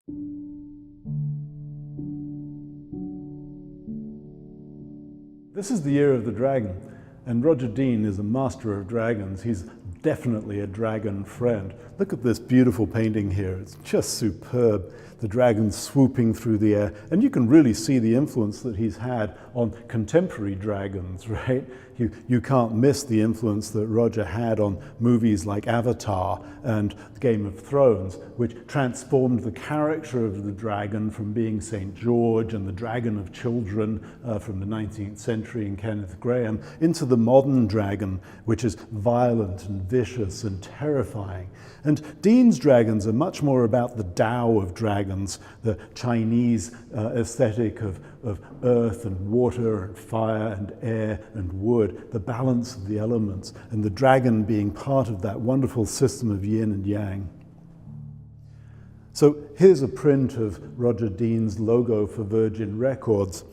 This is the year of the dragon, and Roger Dean is a master of dragons. He's definitely a dragon friend. Look at this beautiful painting here. It's just superb. The dragon swooping through the air, and you can really see the influence that he's had on contemporary dragons, right? You can't miss the influence that Roger had on movies like Avatar and Game of Thrones, which transformed the character of the dragon from being St. George and the dragon of children from the 19th century in Kenneth Grahame into the modern dragon, which is violent and vicious and terrifying. And Dean's dragons are much more about the Tao of dragons, the Chinese aesthetic of earth and water and fire and air and wood, the balance of the elements, and the dragon being part of that wonderful system of yin and yang. So here's a print of Roger Dean's logo for Virgin Records,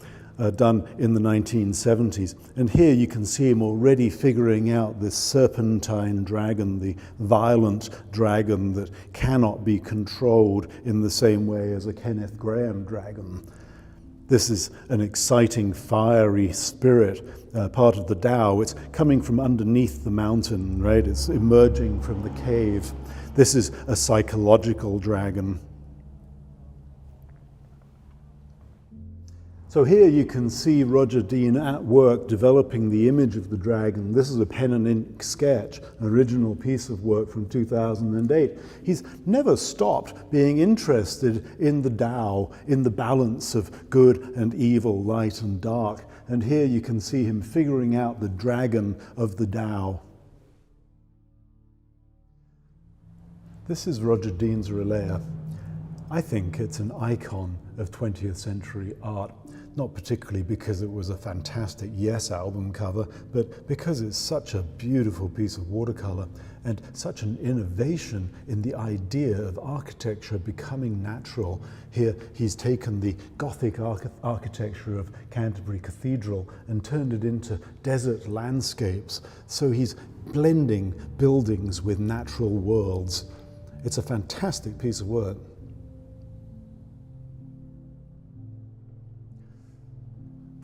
done in the 1970s. And here you can see him already figuring out this serpentine dragon, the violent dragon that cannot be controlled in the same way as a Kenneth Grahame dragon. This is an exciting, fiery spirit, part of the Tao. It's coming from underneath the mountain, right? It's emerging from the cave. This is a psychological dragon. So here you can see Roger Dean at work developing the image of the dragon. This is a pen and ink sketch, an original piece of work from 2008. He's never stopped being interested in the Tao, in the balance of good and evil, light and dark. And here you can see him figuring out the dragon of the Tao. This is Roger Dean's Relaya. I think it's an icon of 20th century art. Not particularly because it was a fantastic Yes album cover, but because it's such a beautiful piece of watercolor and such an innovation in the idea of architecture becoming natural. Here he's taken the Gothic architecture of Canterbury Cathedral and turned it into desert landscapes. So he's blending buildings with natural worlds. It's a fantastic piece of work.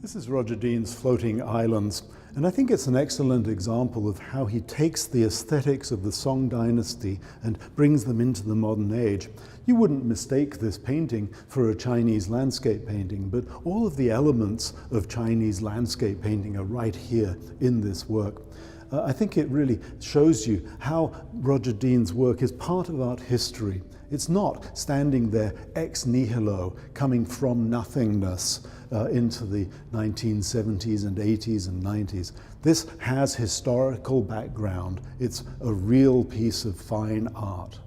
This is Roger Dean's Floating Islands, and I think it's an excellent example of how he takes the aesthetics of the Song dynasty and brings them into the modern age. You wouldn't mistake this painting for a Chinese landscape painting, but all of the elements of Chinese landscape painting are right here in this work. I think it really shows you how Roger Dean's work is part of art history. It's not standing there ex nihilo, coming from nothingness into the 1970s and 80s and 90s. This has historical background. It's a real piece of fine art.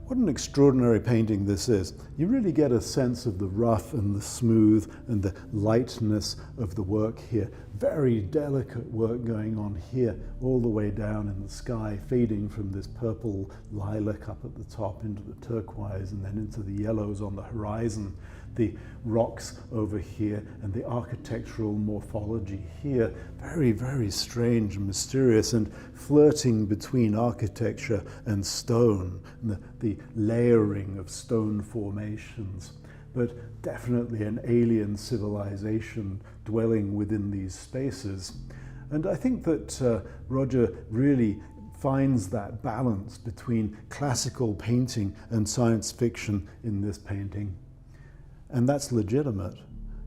What an extraordinary painting this is. You really get a sense of the rough and the smooth and the lightness of the work here. Very delicate work going on here, all the way down in the sky, fading from this purple lilac up at the top into the turquoise and then into the yellows on the horizon. The rocks over here and the architectural morphology here, very, very strange and mysterious and flirting between architecture and stone, and the layering of stone formations, but definitely an alien civilization dwelling within these spaces. And I think that Roger really finds that balance between classical painting and science fiction in this painting. And that's legitimate.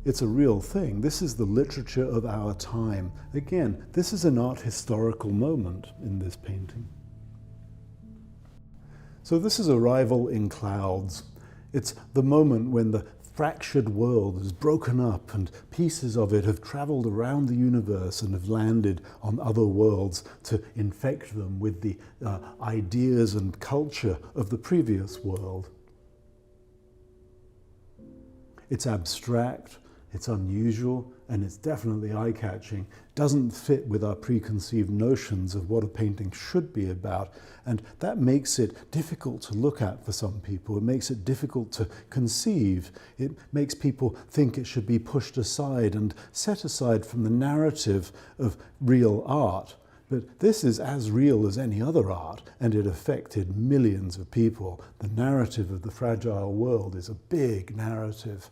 It's a real thing. This is the literature of our time. Again, this is an art historical moment in this painting. So this is Arrival in Clouds. It's the moment when the fractured world is broken up and pieces of it have traveled around the universe and have landed on other worlds to infect them with the ideas and culture of the previous world. It's abstract, it's unusual, and it's definitely eye-catching. Doesn't fit with our preconceived notions of what a painting should be about, and that makes it difficult to look at for some people. It makes it difficult to conceive. It makes people think it should be pushed aside and set aside from the narrative of real art. But this is as real as any other art, and it affected millions of people. The narrative of the fragile world is a big narrative.